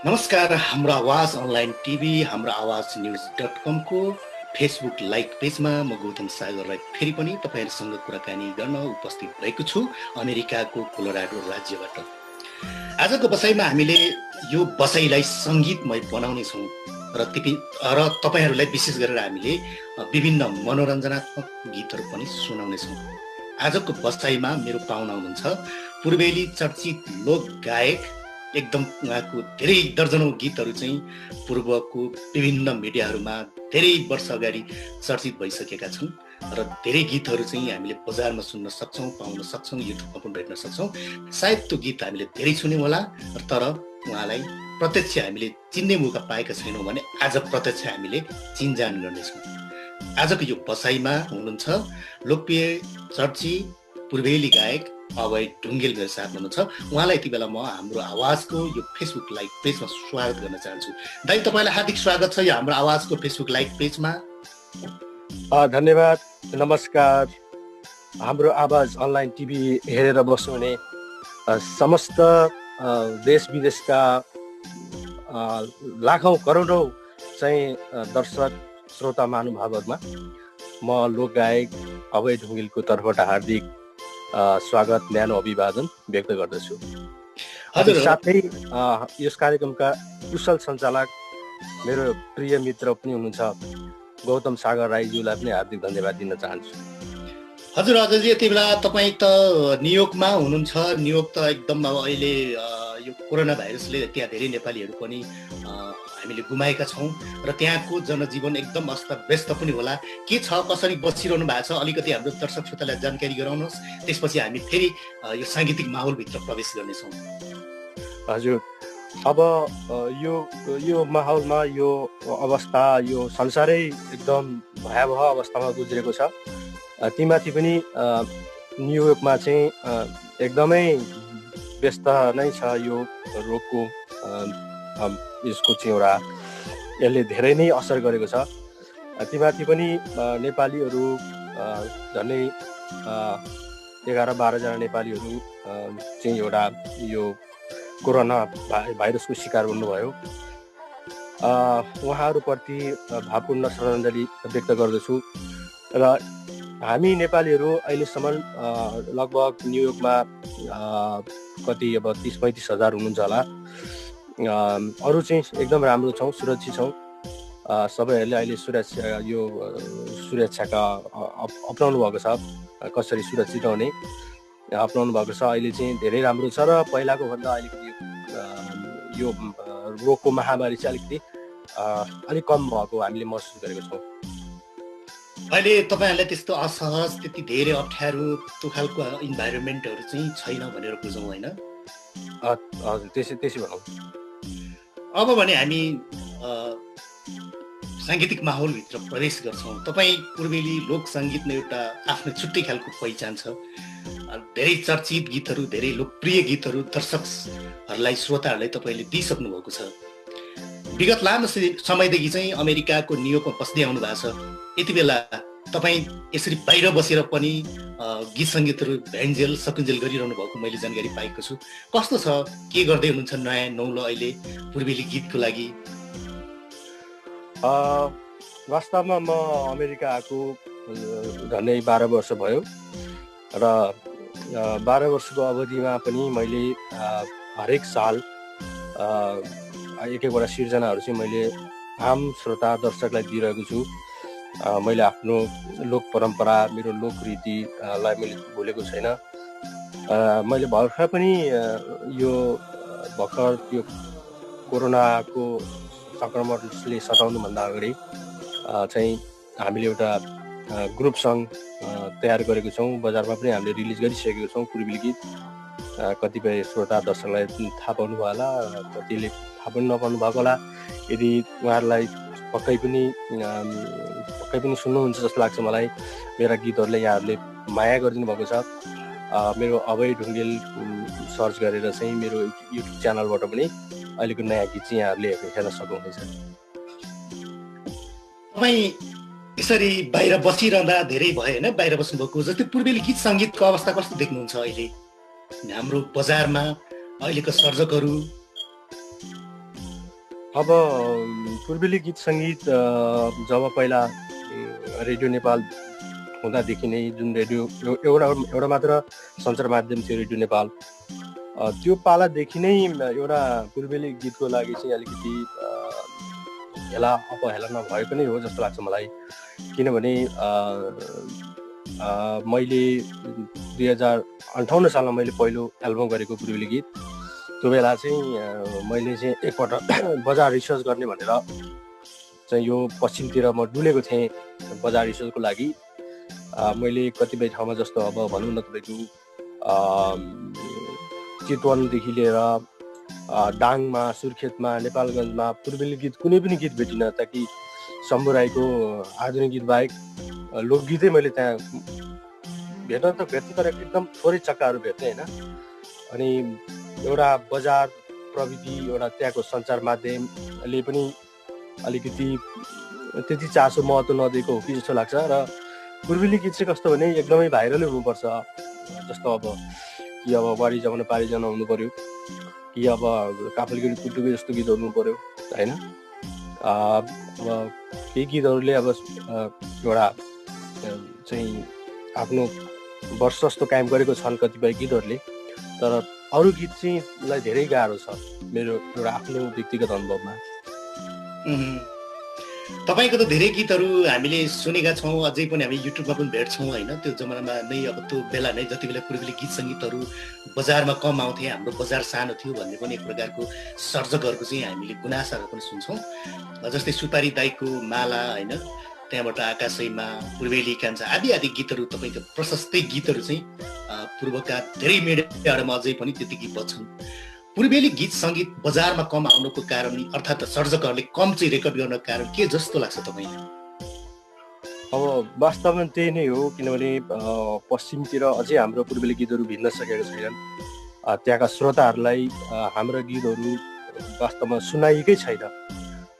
नमस्कार। हाम्रो आवाज अनलाइन टिभी, हाम्रो आवाज न्युज.com को फेसबुक लाइभ पेजमा म गौतम सागर राई फेरि पनि तपाईँहरूसँग कुराकानी गर्न उपस्थित भएको छु अमेरिकाको कोलोराडो राज्यबाट। आजको बसाइमा हामीले यो बसाइलाई सङ्गीतमय बनाउनेछौँ र तपाईँहरूलाई विशेष गरेर हामीले विभिन्न मनोरञ्जनात्मक गीतहरू पनि सुनाउनेछौँ। आजको बसाइमा मेरो पाहुना हुनुहुन्छ पूर्वेली चर्चित लोक गायक, एकदम उहाँको धेरै दर्जनौं गीतहरू चाहिँ पूर्वको विभिन्न मिडियाहरूमा धेरै वर्ष अगाडि चर्चित भइसकेका छन् र धेरै गीतहरू चाहिँ हामीले बजारमा सुन्न सक्छौँ, पाउन सक्छौँ, युट्युबमा पनि भेट्न सक्छौँ। सायद त्यो गीत हामीले धेरै सुन्यौँ होला, तर उहाँलाई प्रत्यक्ष हामीले चिन्ने मौका पाएका छैनौँ भने आज प्रत्यक्ष हामीले चिनजान गर्नेछौँ। आजको यो बसाइमा हुनुहुन्छ लोकप्रिय चर्चित पूर्वेली गायक अभय ढुङ्गेल मेरो साथ हुनुहुन्छ। उहाँलाई यति बेला म हाम्रो आवाजको यो फेसबुक लाइभ पेजमा स्वागत गर्न चाहन्छु। दाइ, तपाईँलाई हार्दिक स्वागत छ यो हाम्रो आवाजको फेसबुक लाइभ पेजमा। धन्यवाद, नमस्कार। हाम्रो आवाज अनलाइन टिभी हेरेर बस्नुहुने समस्त देश विदेशका लाखौं करोडौं चाहिँ दर्शक श्रोता महानुभावहरूमा म लोक गायक अभय ढुङ्गेलको तर्फबाट हार्दिक स्वागत, न्यानो अभिवादन व्यक्त गर्दछु। साथै यस कार्यक्रमका कुशल सञ्चालक मेरो प्रिय मित्र पनि हुनुहुन्छ गौतम सागर राईज्यूलाई पनि हार्दिक धन्यवाद दिन चाहन्छु। हजुर अजयजी, यति बेला तपाईँ त न्युयोर्कमा हुनुहुन्छ। न्युयोर्क त एकदम अब अहिले यो कोरोना भाइरसले त्यहाँ धेरै नेपालीहरू पनि हामीले गुमाएका छौँ र त्यहाँको जनजीवन एकदम अस्तव्यस्त पनि होला। के छ, कसरी बसिरहनु भएको छ, अलिकति हाम्रो दर्शक श्रोतालाई जानकारी गराउनुहोस्। त्यसपछि हामी फेरि यो साङ्गीतिक माहौलभित्र प्रवेश गर्नेछौँ। हजुर, अब यो माहौलमा यो अवस्था, यो संसारै एकदम भयावह अवस्थामा गुज्रेको छ। तीमाथि पनि न्युयोर्कमा चाहिँ एकदमै व्यस्त नै छ यो रोगको, यसको चाहिँ एउटा यसले धेरै नै असर गरेको छ। तीमाथि पनि नेपालीहरू झन्डै 11-12 जना नेपालीहरू चाहिँ एउटा यो कोरोना भाइरसको शिकार हुनुभयो। उहाँहरूप्रति भावपूर्ण श्रद्धाञ्जली व्यक्त गर्दछु र हामी नेपालीहरू अहिलेसम्म लगभग न्युयोर्कमा कति अब 30-35 हजार हुनुहुन्छ होला। अरू चाहिँ एकदम राम्रो छौँ, सुरक्षित छौँ। सबैहरूले अहिले सुरक्षाका अपनाउनु भएको छ। कसरी सुरक्षित रहने अपनाउनु भएको छ। अहिले चाहिँ धेरै राम्रो छ र पहिलाको भन्दा अलिकति यो रोगको महामारी चाहिँ अलिक कम भएको हामीले महसुस गरेको छौँ। अहिले तपाईँहरूलाई त्यस्तो असहज, त्यति धेरै अप्ठ्यारो त्यो खालको इन्भाइरोमेन्टहरू चाहिँ छैन भनेर बुझौँ, होइन? हजुर, त्यसै भनौँ। अब भने हामी साङ्गीतिक माहौलभित्र प्रवेश गर्छौँ। तपाईँ पूर्वेली लोक सङ्गीतमा एउटा आफ्नो छुट्टै खालको पहिचान छ। धेरै चर्चित गीतहरू, धेरै लोकप्रिय गीतहरू दर्शकहरूलाई, श्रोताहरूलाई तपाईँले दिइसक्नु भएको छ। विगत लामो समयदेखि चाहिँ अमेरिकाको न्युयोर्कमा बस्दै आउनु भएको छ। यति बेला तपाईँ यसरी बाहिर बसेर पनि गीत सङ्गीतहरू भ्यान्जेल सकुन्जेल गरिरहनु भएको मैले जानकारी पाएको छु। कस्तो छ, के गर्दै हुनुहुन्छ नयाँ नौलो अहिले पूर्वेली गीतको लागि? वास्तवमा म अमेरिका आएको झन्डै 12 वर्ष भयो र 12 वर्षको अवधिमा पनि मैले हरेक साल एक-एकवटा सिर्जनाहरू चाहिँ मैले आम श्रोता दर्शकलाई दिइरहेको छु। मैले आफ्नो लोक परम्परा, मेरो लोकरीतिलाई मैले भुलेको छैन। मैले भर्खर पनि यो कोरोनाको सङ्क्रमणले सताउनुभन्दा अगाडि चाहिँ हामीले एउटा ग्रुप सङ तयार गरेको छौँ। बजारमा पनि हामीले रिलिज गरिसकेको छौँ पूर्वेली गीत। कतिपय श्रोता दर्शकलाई थाहा पाउनु भयो होला, कतिले थाहा पनि नपाउनु भएको होला। यदि उहाँहरूलाई पक्कै पनि सुन्नुहुन्छ जस्तो लाग्छ मलाई। मेरा गीतहरूले यहाँहरूले माया गरिदिनु भएको छ। मेरो अभय ढुङ्गेल सर्च गरेर चाहिँ मेरो युट्युब च्यानलबाट पनि अहिलेको नयाँ गीत चाहिँ यहाँहरूले हेर्न सक्नुहुनेछ। तपाईँ यसरी बाहिर बसिरहँदा धेरै भयो होइन, बाहिर बस्नुभएको। जस्तै पूर्वेली गीत सङ्गीतको अवस्था कस्तो देख्नुहुन्छ अहिले हाम्रो बजारमा अहिलेको सर्जकहरू? अब पूर्वेली गीत सङ्गीत जब पहिला रेडियो नेपाल हुँदादेखि नै जुन रेडियो एउटा मात्र सञ्चार माध्यम थियो रेडियो नेपाल, त्यो पालादेखि नै एउटा पूर्वेली गीतको लागि चाहिँ अलिकति हेला अपहेला नभएको नै हो जस्तो लाग्छ मलाई। किनभने मैले 2058 सालमा मैले पहिलो एल्बम गरेको पूर्वेली गीत, त्यो बेला चाहिँ मैले चाहिँ एकपल्ट बजार रिसर्च गर्ने भनेर चाहिँ यो पश्चिमतिर म डुलेको थिएँ बजार रिसर्चको लागि। मैले कतिपय ठाउँमा जस्तो अब भनौँ न तपाईँको चितवनदेखि लिएर दाङमा, सुर्खेतमा, नेपालगञ्जमा पूर्वेली गीत कुनै पनि गीत भेटिनँ, ताकि शम्भु राईको आधुनिक गीत बाहेक लोकगीतै मैले त्यहाँ भेट्न त भेट्थेँ, तर एकदम थोरै चक्काहरू भेट्थेँ होइन। अनि एउटा बजार प्रविधि, एउटा त्यहाँको सञ्चार माध्यमले पनि अलिकति त्यति चासो महत्त्व नदिएको हो कि जस्तो लाग्छ। र पूर्वेली गीत चाहिँ कस्तो भने एकदमै भाइरलै हुनुपर्छ, जस्तो अब कि अब वारी जमाना पारी जान हुनु पर्यो, कि अब काफलगिरी टुटुके जस्तो गीत हुनु पर्यो होइन। अब केही गीतहरूले अब एउटा चाहिँ आफ्नो वर्चस्व कायम गरेको छन् कतिपय गीतहरूले, तर अरू गीत चाहिँ लाई धेरै गाह्रो छ मेरो एउटा आफ्नो व्यक्तिगत अनुभवमा। तपाईँको त धेरै गीतहरू हामीले सुनेका छौँ, अझै पनि हामी युट्युबमा पनि भेट्छौँ होइन। त्यो जमानामा नै अब त्यो बेला नै जति बेला पूर्वेली गीत सङ्गीतहरू बजारमा कम आउँथे, हाम्रो बजार सानो थियो भन्ने पनि एक प्रकारको सर्जकहरूको चाहिँ हामीले गुनासाहरू पनि सुन्छौँ। जस्तै सुपारी दाईको माला होइन, त्यहाँबाट आकाशैमा, पूर्वेली कान्छा आदि आदि गीतहरू, तपाईँको प्रशस्तै गीतहरू चाहिँ पूर्वका धेरै मिडियाहरूमा अझै पनि त्यतिकै बज्छन्। पूर्वेली गीत सङ्गीत बजारमा कम आउनुको कारण अर्थात् सर्जकहरूले कम चाहिँ रेकर्ड गर्नको कारण के जस्तो लाग्छ तपाईँलाई? अब वास्तवमा त्यही नै हो, किनभने पश्चिमतिर अझै हाम्रो पूर्वेली गीतहरू भिन्न सकेका छैनन्। त्यहाँका श्रोताहरूलाई हाम्रो गीतहरू वास्तवमा सुनाइएकै छैन।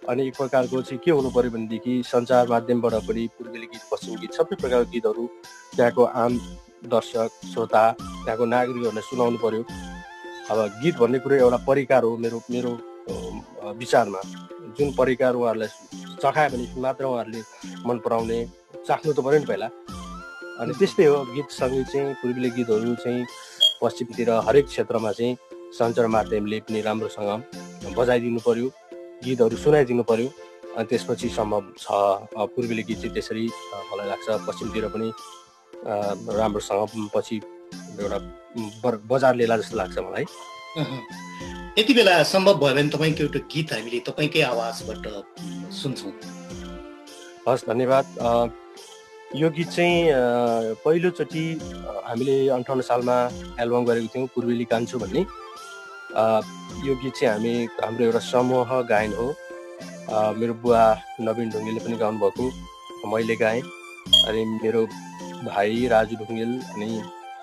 अनि एक प्रकारको चाहिँ के हुनु पर्यो भनेदेखि सञ्चार माध्यमबाट पनि पूर्वेली गीत, पश्चिम गीत सबै प्रकारको गीतहरू त्यहाँको आम दर्शक श्रोता, त्यहाँको नागरिकहरूलाई सुनाउनु पर्यो। अब गीत भन्ने कुरो एउटा परिकार हो मेरो विचारमा। जुन परिकार उहाँहरूलाई चखायो भने मात्र उहाँहरूले मन पराउने, चाख्नु त पऱ्यो नि पहिला। अनि त्यस्तै हो, गीत सङ्गीत चाहिँ पूर्वेली गीतहरू चाहिँ पश्चिमतिर हरेक क्षेत्रमा चाहिँ सञ्चार माध्यमले पनि राम्रोसँग बजाइदिनु पर्यो, गीतहरू सुनाइदिनु पर्यो, अनि त्यसपछि सम्भव छ। पूर्वेली गीत चाहिँ त्यसरी मलाई लाग्छ पश्चिमतिर पनि राम्रोसँग पछि एउटा बजार लिएला जस्तो लाग्छ मलाई। यति बेला सम्भव भयो भने तपाईँको एउटा गीत हामीले तपाईँकै आवाजबाट सुन्छौँ। हस्, धन्यवाद। यो गीत चाहिँ पहिलोचोटि हामीले 58 सालमा एल्बम गरेको थियौँ, पूर्वेली कान्छो भन्ने। यो गीत चाहिँ हाम्रो एउटा समूह गायन हो। मेरो बुवा नवीन ढुङ्गेलले पनि गाउनुभएको, मैले गाएँ, अनि मेरो भाइ राजु ढुङ्गेल अनि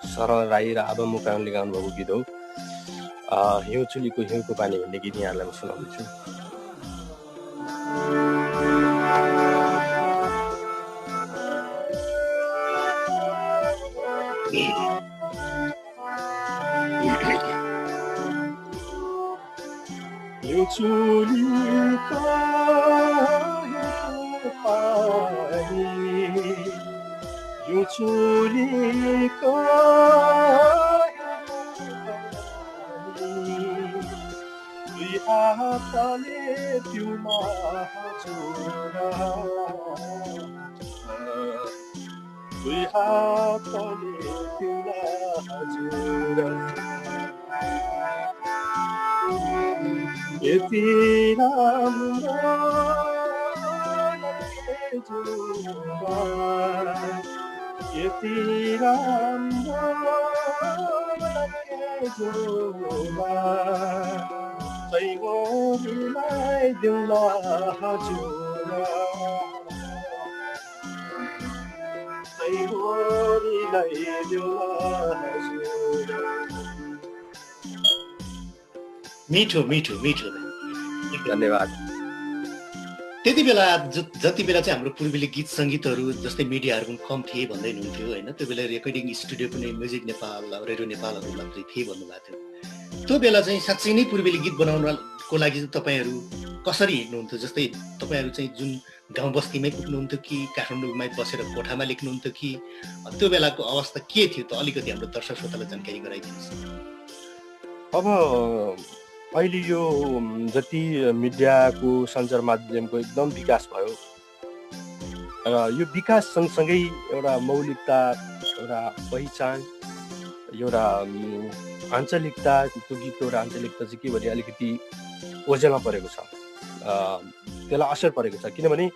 सरल राई र आबा मुकाङले गाउनुभएको गीत हो। हिउँ चुलीको हिउँको पानी भन्ने गीत यहाँलाई म सुनाउँदैछु। हिउँ चुलीको हिउँको पानी, हिउँ चुलीको हातले पिउला हजुर, दुई हातले पिउला हजुर, यति राम्रो यति राम्रो तैँलाई दिउँला हजुर, तैँलाई दिउँला हजुर। मिठो मिठो मिठो, धन्यवाद। त्यति बेला जति बेला चाहिँ हाम्रो पूर्वेली गीत सङ्गीतहरू जस्तै मिडियाहरू पनि कम थिए भन्दै हुनुहुन्थ्यो होइन। त्यो बेला रेकर्डिङ स्टुडियो पनि म्युजिक नेपाल, रेडियो नेपालहरू मात्रै थिए भन्नुभएको थियो। त्यो बेला चाहिँ साँच्चै नै पूर्वेली गीत बनाउनको लागि चाहिँ तपाईँहरू कसरी हिँड्नुहुन्थ्यो? जस्तै तपाईँहरू चाहिँ जुन गाउँ बस्तीमै पुग्नुहुन्थ्यो कि काठमाडौँमै बसेर कोठामा लेख्नुहुन्थ्यो कि त्यो बेलाको अवस्था के थियो त? अलिकति हाम्रो दर्शक श्रोतालाई जानकारी गराइदिनुहोस्। अब अहिले यो जति मिडियाको सञ्चार माध्यमको एकदम विकास भयो र यो विकास सँगसँगै एउटा मौलिकता, एउटा पहिचान, एउटा आञ्चलिकता, त्यो गीतको एउटा आञ्चलिकता चाहिँ के भने अलिकति ओझेलमा परेको छ, त्यसलाई असर परेको छ। किनभने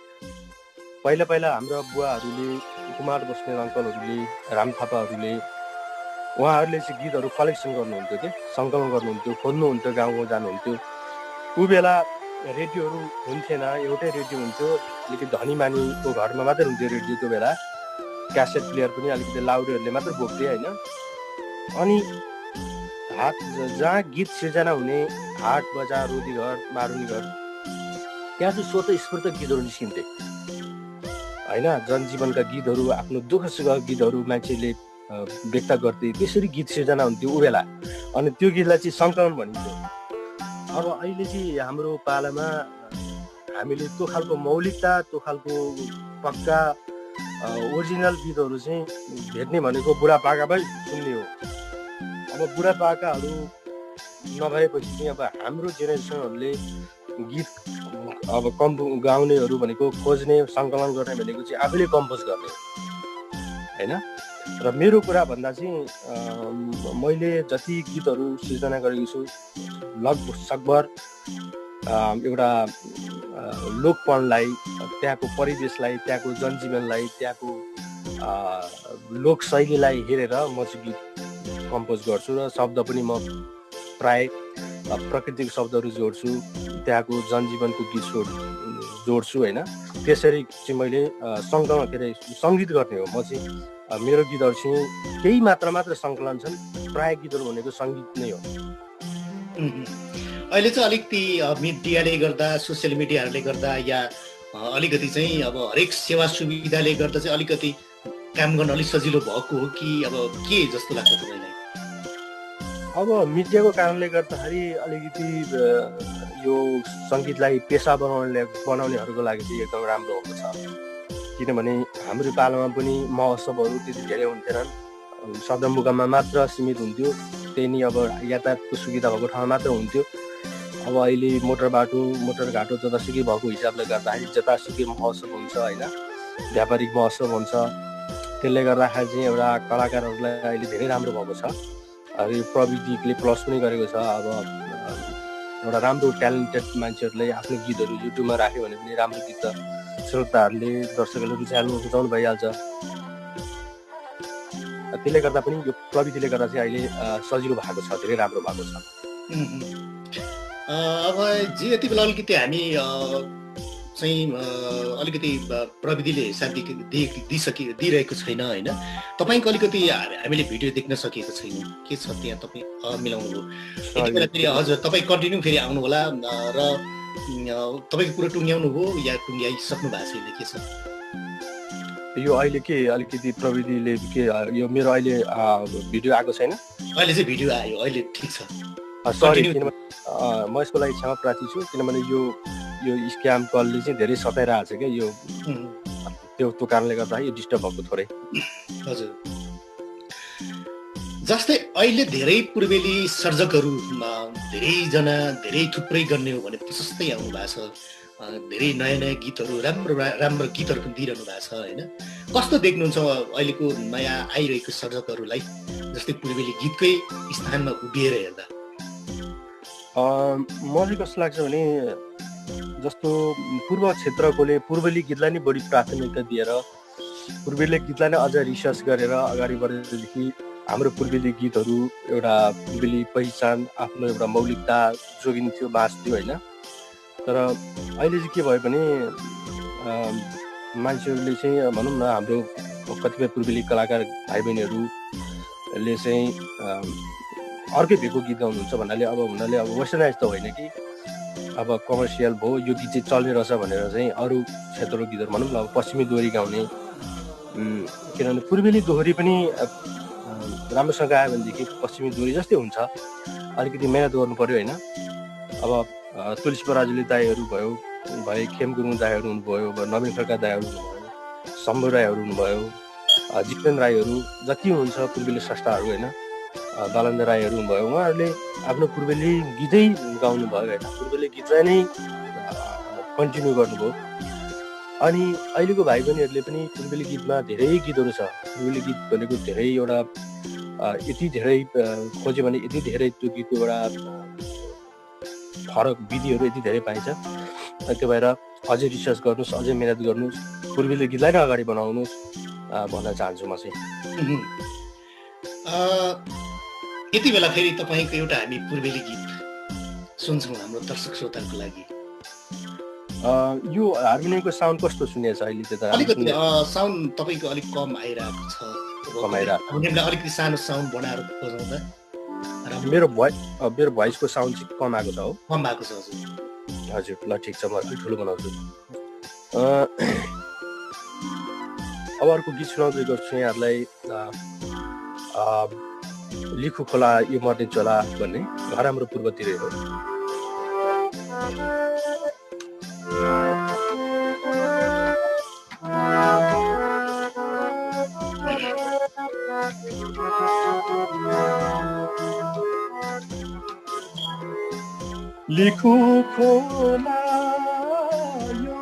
पहिला पहिला हाम्रा बुवाहरूले, कुमार बस्नेत अङ्कलहरूले, राम थापाहरूले, उहाँहरूले चाहिँ गीतहरू कलेक्सन गर्नुहुन्थ्यो के, सङ्कलन गर्नुहुन्थ्यो, खोज्नुहुन्थ्यो, गाउँ गाउँ जानुहुन्थ्यो। ऊ बेला रेडियोहरू हुन्थेन, एउटै रेडियो हुन्थ्यो, अलिकति धनी मानीको घरमा मात्रै हुन्थ्यो रेडियो त्यो बेला। क्यासेट प्लेयर पनि अलिकति लाउडेहरूले मात्रै बोक्थे होइन। अनि हाट जहाँ गीत सिर्जना हुने, हाट बजार, रोदीघर, मारुनी घर, त्यहाँ चाहिँ स्वतस्फूर्त गीतहरू निस्किन्थे होइन। जनजीवनका गीतहरू, आफ्नो दुःख सुखका गीतहरू मान्छेले व्यक्त गर्थे, त्यसरी गीत सिर्जना हुन्थ्यो ऊ बेला। अनि त्यो गीतलाई चाहिँ सङ्कलन भनिन्थ्यो। अब अहिले चाहिँ हाम्रो पालामा हामीले त्यो खालको मौलिकता, त्यो खालको पक्का ओरिजिनल गीतहरू चाहिँ भेट्ने भनेको बुढापाकामै सुन्ने हो। अब बुढापाकाहरू नभएपछि चाहिँ अब हाम्रो जेनेरेसनहरूले गीत अब गाउनेहरू भनेको खोज्ने, सङ्कलन गर्ने भनेको चाहिँ आफैले कम्पोज गर्ने होइन। र मेरो कुरा भन्दा चाहिँ मैले जति गीतहरू सिर्जना गरेको छु लगभग सकभर एउटा लोकपनलाई, त्यहाँको परिवेशलाई, त्यहाँको जनजीवनलाई, त्यहाँको लोकशैलीलाई हेरेर म चाहिँ गीत कम्पोज गर्छु। र शब्द पनि म प्राय प्राकृतिक शब्दहरू जोड्छु, त्यहाँको जनजीवनको गीत जोड्छु होइन। त्यसरी चाहिँ मैले सङ्कलन, के अरे सङ्गीत गर्ने हो म चाहिँ। मेरो गीतहरू चाहिँ केही मात्र सङ्कलन छन्, प्राय गीतहरू भनेको सङ्गीत नै हो। अहिले चाहिँ अलिकति मिडियाले गर्दा, सोसियल मिडियाहरूले गर्दा, या अलिकति चाहिँ अब हरेक सेवा सुविधाले गर्दा चाहिँ अलिकति काम गर्न अलिक सजिलो भएको हो कि अब के जस्तो लाग्छ तपाईँलाई? अब मिडियाको कारणले गर्दाखेरि अलिकति यो सङ्गीतलाई पेसा बनाउनेहरूको लागि चाहिँ एकदम राम्रो भएको छ। किनभने हाम्रो पालामा पनि महोत्सवहरू त्यति धेरै हुन्थेनन्, सदरमुकाममा मात्र सीमित हुन्थ्यो। त्यही नि अब यातायातको सुविधा भएको ठाउँमा मात्र हुन्थ्यो। अब अहिले मोटरघाटो जतासुकै भएको हिसाबले गर्दाखेरि जतासुकै महोत्सव हुन्छ होइन, व्यापारिक महोत्सव हुन्छ। त्यसले गर्दाखेरि चाहिँ एउटा कलाकारहरूलाई अहिले धेरै राम्रो भएको छ। यो प्रविधिले प्लस पनि गरेको छ। अब एउटा राम्रो ट्यालेन्टेड मान्छेहरूले आफ्नो गीतहरू युट्युबमा राख्यो भने पनि राम्रो गीत श्रोताहरूले, दर्शकहरूले रुचाउनु भइहाल्छ। त्यसले गर्दा पनि यो प्रविधिले गर्दा चाहिँ अहिले सजिलो भएको छ, धेरै राम्रो भएको छ। अब जे यति बेला अलिकति हामी चाहिँ अलिकति प्रविधिले साथ दिइरहेको छैन होइन। तपाईँको अलिकति हामीले भिडियो देख्न सकेको छैन, के छ त्यहाँ तपाईँ मिलाउनु भयो यति बेला? फेरि हजुर तपाईँ कन्टिन्यू फेरि आउनु होला र तपाईँको कुरो टुङ्ग्याउनु भयो या टुङ्ग्याइसक्नु भएको छैन, के छ यो अहिले? के अलिकति प्रविधिले के यो मेरो अहिले भिडियो आएको छैन? अहिले चाहिँ भिडियो आयो, अहिले ठिक छ। सरी, किनभने म यसको लागि क्षमा प्रार्थी छु। किनभने यो स्क्याम कलले चाहिँ धेरै सताइरहेको छ क्या, यो त्यो कारणले गर्दा यो डिस्टर्ब भएको थोरै। हजुर, जस्तै अहिले धेरै पूर्वेली सर्जकहरू धेरैजना, धेरै थुप्रै गर्ने हो भने प्रशस्तै आउनु भएको छ। धेरै नयाँ नयाँ गीतहरू, राम्रो गीतहरू पनि दिइरहनु भएको छ होइन। कस्तो देख्नुहुन्छ अहिलेको नयाँ आइरहेको सर्जकहरूलाई, जस्तै पूर्वेली गीतकै स्थानमा उभिएर हेर्दा? मलाई कस्तो लाग्छ भने जस्तो पूर्व क्षेत्रकोले पूर्वेली गीतलाई नै बढी प्राथमिकता दिएर पूर्वेली गीतलाई नै अझ रिसर्च गरेर अगाडि बढेदेखि हाम्रो पूर्वेली गीतहरू एउटा पूर्वेली पहिचान, आफ्नो एउटा मौलिकता जोगिन्थ्यो, बाँच्थ्यो होइन। तर अहिले चाहिँ के भयो भने मान्छेहरूले चाहिँ भनौँ न, हाम्रो कतिपय पूर्वेली कलाकार भाइ बहिनीहरूले चाहिँ अर्कै भेको गीत गाउनुहुन्छ भन्नाले अब वेस्टर्नाइज त होइन कि अब कमर्सियल भयो, यो गीत चाहिँ चल्ने रहेछ भनेर चाहिँ अरू क्षेत्रको गीतहरू भनौँ न, अब पश्चिमी दोहोरी गाउने। किनभने पूर्वेली दोहोरी पनि राम्रोसँग आयो भनेदेखि पश्चिमी दोहोरी जस्तै हुन्छ, अलिकति मेहनत गर्नु पर्यो होइन। अब तुलसी पराजुली दाईहरू भए खेम गुरुङ दाईहरू हुनुभयो, नवीन खड्का दाईहरू हुनुभयो, शम्भु राईहरू हुनुभयो, जितेन्द्र राईहरू जति हुन्छ पूर्वेली स्रष्टाहरू होइन, बालन्द राईहरू हुनुभयो। उहाँहरूले आफ्नो पूर्वेली गीतै गाउनु भयो होइन, पूर्वेली गीतलाई नै कन्टिन्यू गर्नुभयो। अनि अहिलेको भाइ बहिनीहरूले पनि पूर्वेली गीतमा धेरै गीतहरू छ। पूर्वेली गीत भनेको धेरैवटा यति धेरै खोज्यो भने यति धेरै त्यो गीतको एउटा फरक विधिहरू यति धेरै पाइन्छ। त्यो भएर अझै रिसर्च गर्नुहोस्, अझै मेहनत गर्नुहोस्, पूर्वेली गीतलाई नै अगाडि बनाउनुहोस् भन्न चाहन्छु म चाहिँ। यति बेला फेरि तपाईँको एउटा हामी पूर्वेली गीत सुन्छौँ हाम्रो दर्शक श्रोताको लागि। यो हार्मोनियमको साउन्ड कस्तो सुनेछ अहिले त्यता? अलिकति साउन्ड तपाईँको अलिक कम आइरहेको छ। हार्मोनियमलाई अलिकति सानो साउन्ड बनाएर बजाउँदा मेरो भोइसको साउन्ड चाहिँ कम आएको छ हो? कम आएको छ हजुर। ल ठिक छ, म अलिक ठुलो बनाउँछु। अब अर्को गीत सुनाउँदै गर्छु यहाँहरूलाई। लिखु खोला यो मर्ने चोला भन्ने, घर हाम्रो पूर्वतिरै हो। लिखु खोला यो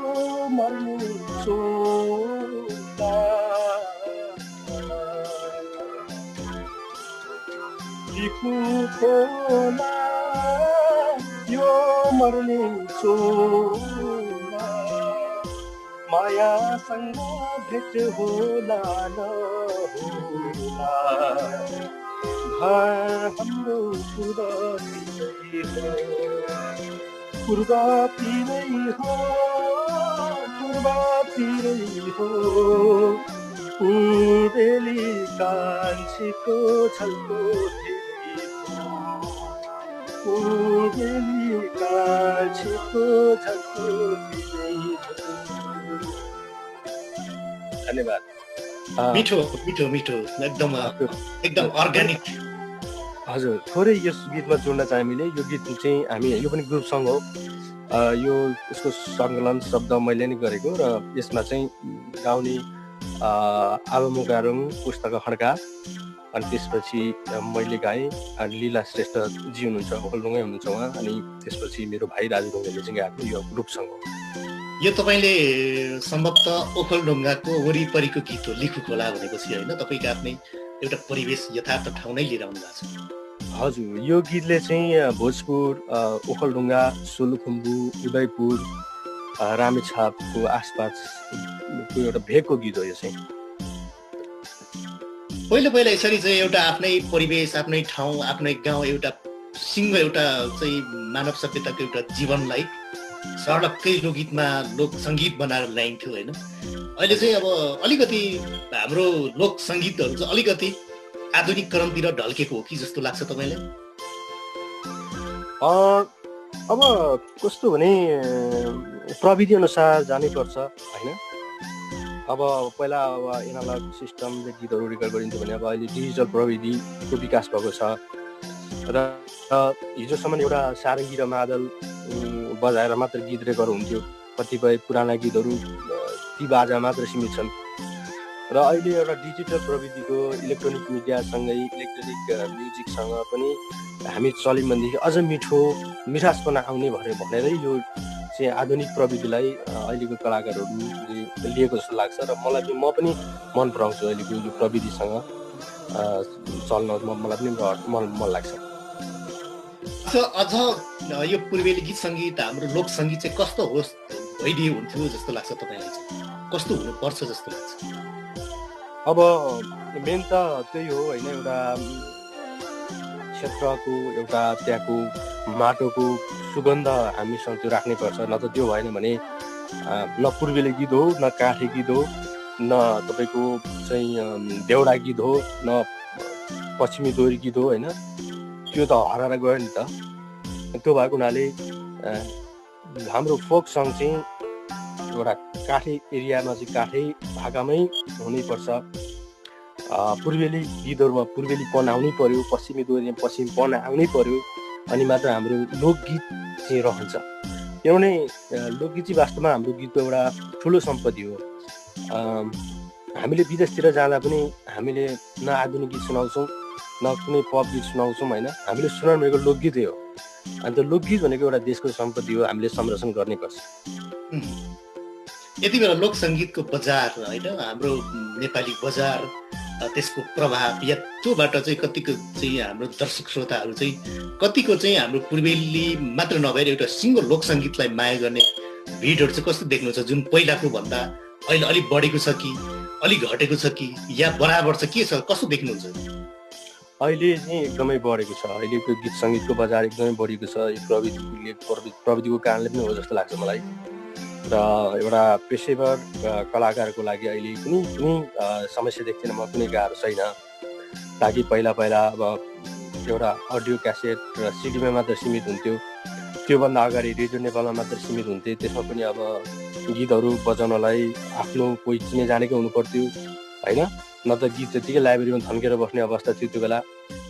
मर्ने चोला, लिखु खोला यो मर्ने चोला, मायासँग भेट होला नहोला, घर हाम्रो पूर्वतिरै हो, पूर्वेली कान्छीको झल्को पूर्वेली कान्छीको झल्को। धन्यवाद। मिठो मिठो मिठो एकदम अर्ग्यानिक। हजुर, थोरै यस गीतमा जोड्न चाहे मैले। यो गीत चाहिँ हामी यो पनि ग्रुप सङ्ग हो। यो यसको सङ्कलन शब्द मैले नै गरेको र यसमा चाहिँ गाउने आबा मुगारुङ, पुस्तक खड्का, अनि त्यसपछि मैले गाएँ। लीला श्रेष्ठ जी हुनुहुन्छ, ओखलढुङ्गै हुनुहुन्छ उहाँ, अनि त्यसपछि मेरो भाइ राजु ढुङ्गेले चाहिँ गाएको यो ग्रुप सङ्ग हो। यो तपाईँले सम्भवतः ओखलढुङ्गाको वरिपरिको गीत हो लिखु खोला भनेपछि होइन? तपाईँको आफ्नै एउटा परिवेश यथार्थ ठाउँ नै लिएर आउनु भएको छ। हजुर, यो गीतले चाहिँ भोजपुर, ओखलढुङ्गा, सोलुखुम्बु, उदयपुर, रामेछापको आसपासको एउटा भेगको गीत हो यो चाहिँ। पहिला यसरी चाहिँ एउटा आफ्नै परिवेश, आफ्नै ठाउँ, आफ्नै गाउँ, एउटा सिङ्गो एउटा चाहिँ मानव सभ्यताको एउटा जीवनलाई सडककै लोकगीतमा लोक सङ्गीत बनाएर ल्याइन्थ्यो होइन? अहिले चाहिँ अब अलिकति हाम्रो लोक सङ्गीतहरू चाहिँ अलिकति आधुनिकरणतिर ढल्केको हो कि जस्तो लाग्छ तपाईँलाई? अब कस्तो भने प्रविधि अनुसार जानै पर्छ होइन? अब पहिला अब एनालग सिस्टमले गीतहरू रेकर्ड गरिन्थ्यो भने अब अहिले डिजिटल प्रविधिको विकास भएको छ र हिजोसम्म एउटा सारङ्गी र मादल बजाएर मात्र गीत रेकर्ड हुन्थ्यो। कतिपय पुराना गीतहरू ती बाजा मात्र सीमित छन् र अहिले एउटा डिजिटल प्रविधिको इलेक्ट्रोनिक मिडियासँगै इलेक्ट्रोनिक म्युजिकसँग पनि हामी चल्यौँ भनेदेखि अझ मिठासपना आउने भनेरै यो चाहिँ आधुनिक प्रविधिलाई अहिलेको कलाकारहरूले लिएको जस्तो लाग्छ र म पनि मन पराउँछु अहिलेको यो प्रविधिसँग चल्न। मलाई पनि मन लाग्छ। अझ यो पूर्वेली गीत सङ्गीत हाम्रो लोक सङ्गीत चाहिँ कस्तो भइदियो हुन्थ्यो जस्तो लाग्छ तपाईँलाई? चाहिँ कस्तो हुनुपर्छ जस्तो लाग्छ? अब मेन त त्यही हो होइन, एउटा क्षेत्रको एउटा त्यहाँको माटोको सुगन्ध हामीसँग त्यो राख्नै पर्छ। न त त्यो भएन भने न पूर्वेली गीत हो, न काठे गीत हो, न तपाईँको चाहिँ देउडा गीत हो, न पश्चिमी दोहोरी गीत हो होइन? त्यो त हराएर गयो नि त। त्यो भएको हुनाले हाम्रो फोक सङ चाहिँ एउटा काठे एरियामा चाहिँ काठै भाकामै हुनैपर्छ। पूर्वेली गीतहरूमा पूर्वेलीपन आउनै पर्यो, पश्चिमी दोहोरीमा पश्चिमीपन आउनै पर्यो। अनि मात्र हाम्रो लोकगीत चाहिँ रहन्छ। किनभने लोकगीत चाहिँ वास्तवमा हाम्रो गीतको एउटा ठुलो सम्पत्ति हो। हामीले विदेशतिर जाँदा पनि हामीले न आधुनिक गीत सुनाउँछौँ न कुनै पप गीत सुनाउँछौँ होइन, हामीले सुनाउनु भनेको लोकगीतै हो। अनि त्यो लोकगीत भनेको एउटा देशको सम्पत्ति हो, हामीले संरक्षण गर्ने पर्छ। यति बेला लोक सङ्गीतको बजार होइन, हाम्रो नेपाली बजार, त्यसको प्रभाव या त्योबाट चाहिँ कतिको चाहिँ हाम्रो दर्शक श्रोताहरू चाहिँ कतिको चाहिँ हाम्रो पूर्वेली मात्र नभएर एउटा सिङ्गो लोक सङ्गीतलाई माया गर्ने भिडहरू चाहिँ कस्तो देख्नुहुन्छ? जुन पहिलाको भन्दा अहिले अलिक बढेको छ कि अलिक घटेको छ कि या बराबर छ, के छ, कस्तो देख्नुहुन्छ? अहिले चाहिँ एकदमै बढेको छ। अहिलेको गीत सङ्गीतको बजार एकदमै बढेको छ। यो प्रविधिको कारणले पनि हो जस्तो लाग्छ मलाई। र एउटा पेसेवर कलाकारको लागि अहिले कुनै समस्या देख्दिनँ म, कुनै गाह्रो छैन। ताकि पहिला अब एउटा अडियो क्यासेट र सिडीमा मात्र सीमित हुन्थ्यो, त्योभन्दा अगाडि रेडियो नेपालमा मात्र सीमित हुन्थे। त्यसमा पनि अब गीतहरू बजाउनलाई आफ्नो कोही चिने जानेकै हुनु पर्थ्यो होइन, न त गीत त्यतिकै लाइब्रेरीमा थन्केर बस्ने अवस्था थियो त्यो बेला।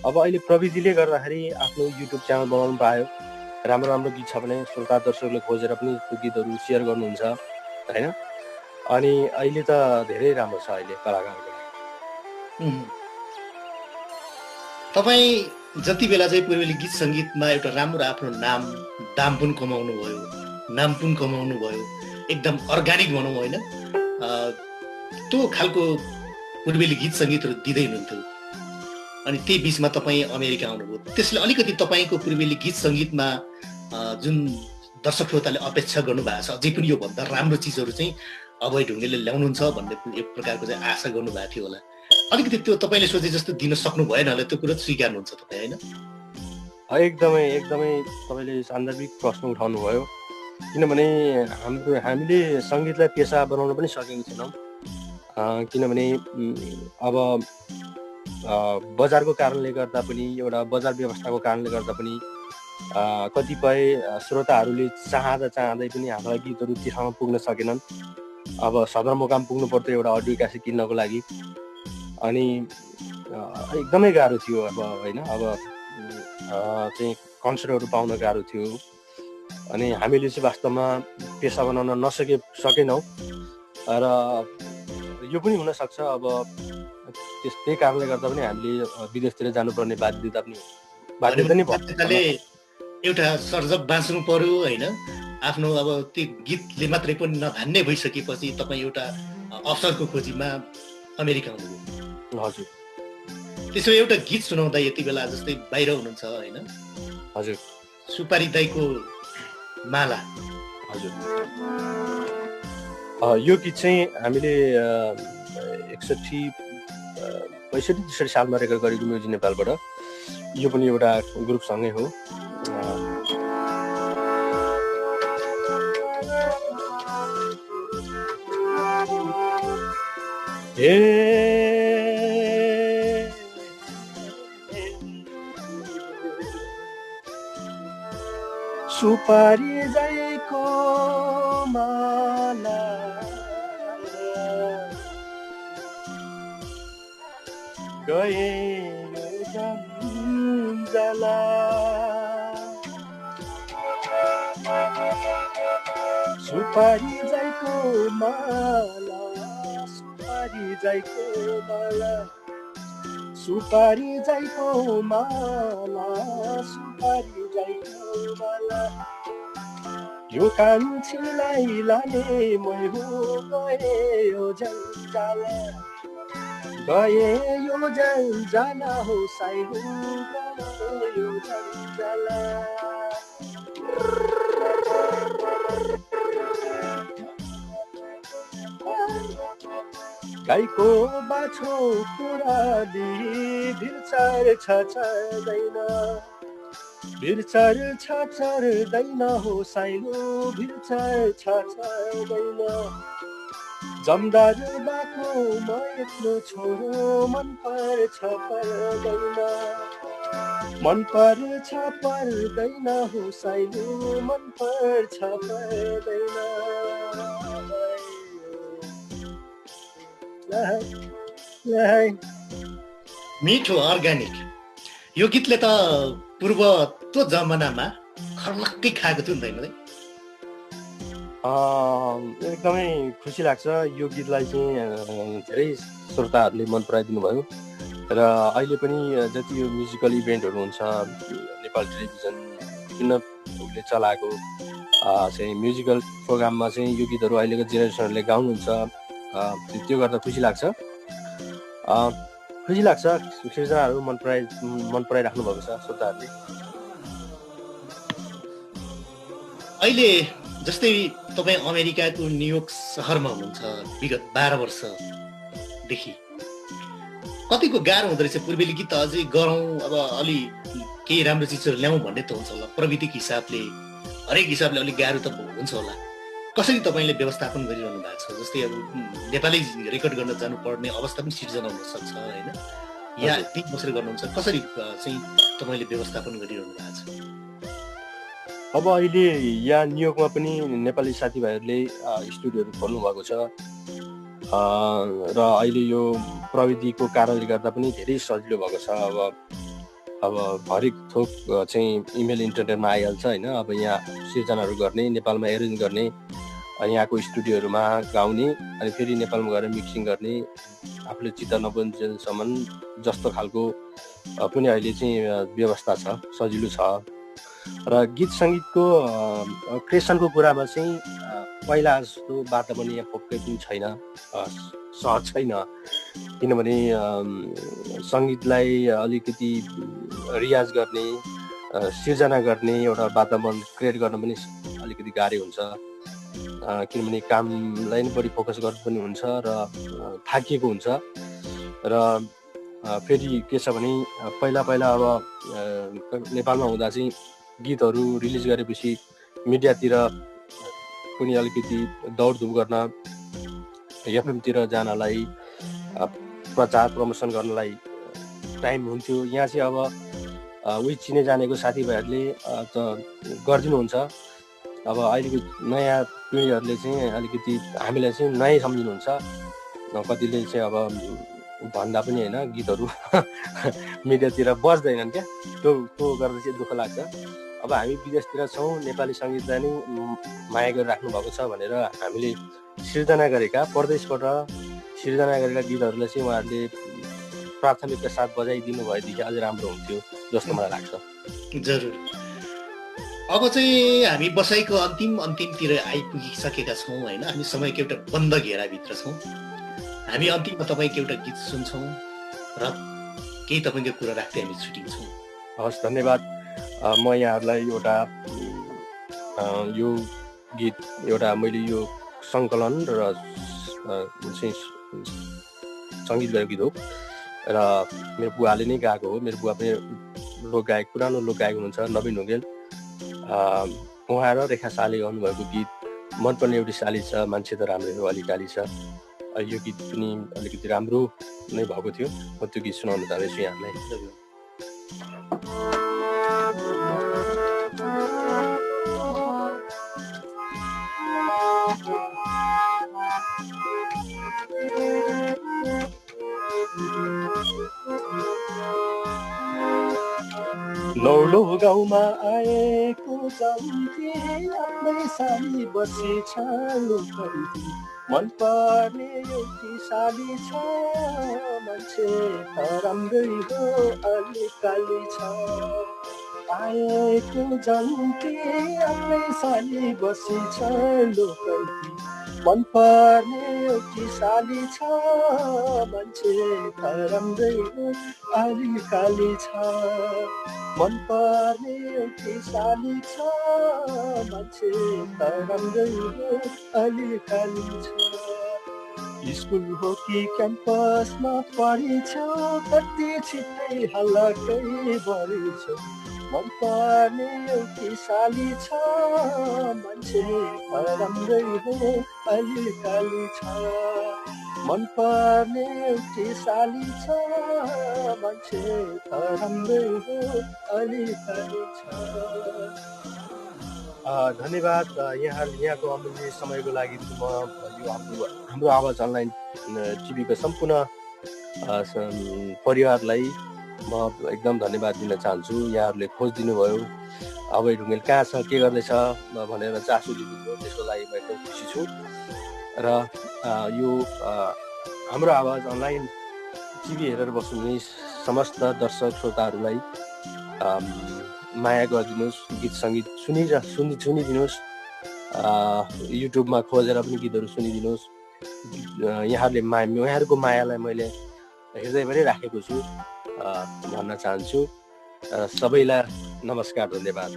अब अहिले प्रविधिले गर्दाखेरि आफ्नो युट्युब च्यानल बनाउनु पायो, राम्रो राम्रो गीत छ भने श्रोता दर्शकले खोजेर पनि त्यो गीतहरू सेयर गर्नुहुन्छ होइन। अनि अहिले त धेरै राम्रो छ अहिले कलाकारको लागि। तपाईँ जति बेला चाहिँ पूर्वेली गीत सङ्गीतमा एउटा राम्रो आफ्नो दाम पनि कमाउनु भयो, नाम पनि कमाउनु भयो, एकदम अर्ग्यानिक भनौँ होइन, त्यो खालको पूर्वेली गीत सङ्गीतहरू दिँदै हुनुहुन्थ्यो। अनि त्यही बिचमा तपाईँ अमेरिका आउनुभयो। त्यसले अलिकति तपाईँको पूर्वेली गीत सङ्गीतमा जुन दर्शक श्रोताले अपेक्षा गर्नुभएको छ अझै पनि योभन्दा राम्रो चिजहरू चाहिँ अभय ढुङ्गेलले ल्याउनुहुन्छ भन्ने एक प्रकारको चाहिँ आशा गर्नुभएको थियो होला। अलिकति त्यो तपाईँले सोचे जस्तो दिन सक्नु भएन होला, त्यो कुरा स्वीकार्नुहुन्छ तपाईँ होइन? एकदमै तपाईँले सान्दर्भिक प्रश्न उठाउनु भयो। किनभने हामीले सङ्गीतलाई पेसा बनाउन पनि सकेको छैनौँ। किनभने अब बजारको कारणले गर्दा पनि, एउटा बजार व्यवस्थाको कारणले गर्दा पनि कतिपय श्रोताहरूले चाहँदै पनि हामीलाई गीतहरू त्यो ठाउँमा पुग्न सकेनन्। अब सदरमुकाम पुग्नु पर्थ्यो एउटा अडियो क्यासेट किन्नको लागि, अनि एकदमै गाह्रो थियो अब होइन। अब चाहिँ कन्सर्टहरू पाउन गाह्रो थियो। अनि हामीले चाहिँ वास्तवमा पेसा बनाउन सकेनौँ। र यो पनि हुनसक्छ अब त्यही कारणले गर्दा पनि हामीले विदेशतिर जानुपर्ने बाध्यता नै भयो। एउटा सर्जक बाँच्नु पर्यो होइन, आफ्नो अब त्यो गीतले मात्रै पनि नभान्ने भइसकेपछि तपाईँ एउटा अवसरको खोजीमा अमेरिका आउनुभयो। हजुर। त्यसो एउटा गीत सुनाउँदा यति बेला जस्तै बाहिर हुनुहुन्छ होइन, हजुर, सुपारी दाइको माला। हजुर, यो गीत चाहिँ हामीले 65-63 सालमा रेकर्ड गरेको म्युजिक नेपालबाट। यो पनि एउटा ग्रुपसँगै हो। सुपारी जाइको माला गए जला, सुपारी जाइको माला, सुपारी जाइको माला, सुपारी जाइको माला, सुपारी जाइको माला, यो कान्छीलाई लाने मै हो गए यो जन्जाला, गए यो जन्जाला हो साइलो गए यो जन्जाला। गाईको बाछो कुराली भिरचार छाछादैन, भिरचार छाछादैन हो साइलो भिरचार छाछादैन, जमदार बाको म एक्लो छोरो मन पर्छ पर्दैन, मन पर्छ पर्दैन हो साइलो मन पर्छ पर्दैन। मिठो अर्ग्यानिक यो गीतले त पूर्व त्यो जमानामा खर्लक्कै खाएको थियो नि त होइन? एकदमै खुसी लाग्छ। यो गीतलाई चाहिँ धेरै श्रोताहरूले मन पराइदिनु भयो र अहिले पनि जति यो म्युजिकल इभेन्टहरू हुन्छ नेपाल टेलिभिजन विभिन्न चलाएको चाहिँ म्युजिकल प्रोग्राममा चाहिँ यो गीतहरू अहिलेको जेनेरेसनहरूले गाउनुहुन्छ। त्यो गर्दा खुसी लाग्छ। सृजनाहरू मन पराइराख्नु भएको छ श्रोताहरूले। अहिले जस्तै तपाईँ अमेरिकाको न्युयोर्क सहरमा हुनुहुन्छ विगत 12 वर्षदेखि, कतिको गाह्रो हुँदो रहेछ? पूर्वेली गीत अझै गरौँ, अब अलि केही राम्रो चिजहरू ल्याउँ भन्ने त हुन्छ होला, प्रविधिक हिसाबले हरेक हिसाबले अलिक गाह्रो त हुन्छ होला। कसरी तपाईँले व्यवस्थापन गरिरहनु भएको छ? जस्तै अब नेपाली रेकर्ड गर्न जानुपर्ने अवस्था पनि सिर्जना हुनसक्छ होइन, या ती बसेर गर्नुहुन्छ, कसरी चाहिँ तपाईँले व्यवस्थापन गरिरहनु भएको छ? अब अहिले यहाँ न्युयोर्कमा पनि नेपाली साथीभाइहरूले स्टुडियोहरू खोल्नु भएको छ र अहिले यो प्रविधिको कारणले गर्दा पनि धेरै सजिलो भएको छ। अब हरेक थोक चाहिँ इमेल इन्टरनेटमा आइहाल्छ होइन। अब यहाँ सिर्जनाहरू गर्ने, नेपालमा एरेन्ज गर्ने, यहाँको स्टुडियोहरूमा गाउने, अनि फेरि नेपालमा गएर मिक्सिङ गर्ने, आफूले चित्त नबुझेसम्म जस्तो खालको पनि अहिले चाहिँ व्यवस्था छ, सजिलो छ। र गीत सङ्गीतको क्रिएसनको कुरामा चाहिँ पहिला जस्तो वातावरण यहाँ पक्कै पनि छैन, सहज छैन। किनभने सङ्गीतलाई अलिकति रियाज गर्ने, सिर्जना गर्ने एउटा वातावरण क्रिएट गर्न पनि अलिकति गाह्रो हुन्छ। किनभने कामलाई नै बढी फोकस गर्नु पनि हुन्छ र थाकिएको हुन्छ। र फेरि के छ भने पहिला अब नेपालमा हुँदा चाहिँ गीतहरू रिलिज गरेपछि मिडियातिर पनि अलिकति दौडधुप गर्न, एफएमतिर जानलाई, प्रचार प्रमोसन गर्नलाई टाइम हुन्थ्यो। यहाँ चाहिँ अब उही चिने जानेको साथीभाइहरूले त गरिदिनुहुन्छ। अब अहिलेको नयाँ पिँढीहरूले चाहिँ अलिकति हामीलाई चाहिँ नयाँ सम्झिनुहुन्छ। कतिले चाहिँ अब भन्दा पनि होइन, गीतहरू मिडियातिर बज्दैनन् क्या, त्यो गर्दा चाहिँ दुःख लाग्छ। अब हामी विदेशतिर छौँ, नेपाली सङ्गीतलाई नै माया गरिराख्नु भएको छ भनेर हामीले सिर्जना गरेका, परदेशबाट सिर्जना गरेका गीतहरूलाई चाहिँ उहाँहरूले प्राथमिकता साथ बजाइदिनु भएदेखि अझै राम्रो हुन्थ्यो जस्तो मलाई लाग्छ। जरुर। अब चाहिँ हामी बसाइको अन्तिमतिर आइपुगिसकेका छौँ होइन। हामी समयको एउटा बन्द घेराभित्र छौँ। हामी अन्तिममा तपाईँको एउटा गीत सुन्छौँ र केही तपाईँको कुरा राख्दै हामी छुटिन्छौँ। हवस्, धन्यवाद। म यहाँहरूलाई एउटा यो गीत एउटा मैले यो सङ्कलन र सङ्गीत गरेको गीत हो र मेरो बुवाले नै गाएको हो। मेरो बुवा पनि लोकगायक, पुरानो लोकगायक हुनुहुन्छ, नवीन ढुङ्गेल। उहाँ र रेखा शाहले गाउनुभएको गीत मनपर्ने एउटी साली छ, मान्छे त राम्रै हो अलिकाली छ। यो गीत पनि अलिकति राम्रो नै भएको थियो। म त्यो गीत सुनाउन जाँदैछु यहाँलाई। लौलो गाउँमा आएको जन्ती आफ्नै साली बसेछ लुकन्ती, मन पर्ने एउटी साली छ, मान्छे त राम्रै हो अलिकाली छ। आएको जन्ती आफ्नै साली बसेछ लुकन्ती, मन पर्ने एउटी साली छ, मान्छे त राम्रै हो अलिकाली छ। मन पर्ने एउटी साली छ, मान्छे त राम्रै हो अलिकाली छ। स्कुल हो कि क्याम्पसमा पढिछौ, कति छिट्टै हल्लाकै बढिछौ। मन पर्ने एउटी साली छ, मान्छे त राम्रै हो अलिकाली छ। मन पर्ने एउटी साली छ, मान्छे त राम्रै हो अलिकाली छ। धन्यवाद यहाँको अमूल्य समयको लागि। म यो हाम्रो आवाज अनलाइन टिभीको सम्पूर्ण परिवारलाई म म एकदम धन्यवाद दिन चाहन्छु। यहाँहरूले खोज दिनुभयो, अभय ढुङ्गेल कहाँ छ, के गर्दैछ भनेर चासो दिनुभयो, त्यसको लागि म एकदम खुसी छु। र यो हाम्रो आवाज अनलाइन टिभी हेरेर बस्नुहुने समस्त दर्शक श्रोताहरूलाई माया गरिदिनुहोस्, गीत सङ्गीत सुनिदिनुहोस्, युट्युबमा खोजेर पनि गीतहरू सुनिदिनुहोस्। यहाँहरूको मायालाई मैले हृदयभरि राखेको छु भन्न चाहन्छु। सबैलाई नमस्कार, धन्यवाद।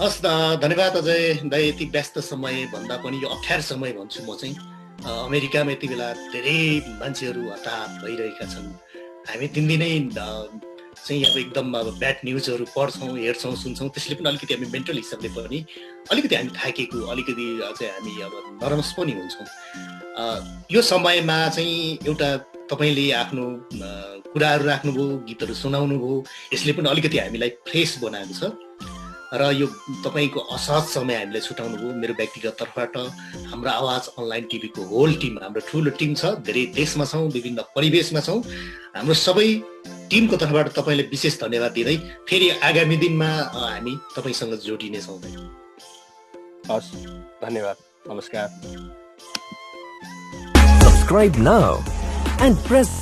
हस् त, धन्यवाद अजय दाइ। यति व्यस्त समय भन्दा पनि यो अप्ठ्यारो समय भन्छु म चाहिँ। अमेरिकामा यति बेला धेरै मान्छेहरू हताहत भइरहेका छन्। हामी दिनदिनै चाहिँ अब एकदम ब्याड न्युजहरू पढ्छौँ, हेर्छौँ, सुन्छौँ। त्यसले पनि अलिकति हामी मेन्टल हिसाबले पनि अलिकति हामी थाकेको, अलिकति चाहिँ हामी अब नर्भस पनि हुन्छौँ। यो समयमा चाहिँ एउटा तपाईँले आफ्नो कुराहरू राख्नुभयो, गीतहरू सुनाउनु भयो, यसले पनि अलिकति हामीलाई फ्रेस बनाएको छ। र यो तपाईँको असहज समय हामीलाई छुटाउनु भयो। मेरो व्यक्तिगत तर्फबाट हाम्रो आवाज अनलाइन टिभीको होल टिम, हाम्रो ठुलो टिम छ, धेरै देशमा छौँ, विभिन्न परिवेशमा छौँ। हाम्रो सबै टिमको तर्फबाट तपाईँलाई विशेष धन्यवाद दिँदै फेरि आगामी दिनमा हामी तपाईँसँग जोडिनेछौँ। हस्, धन्यवाद, नमस्कार। Subscribe now and press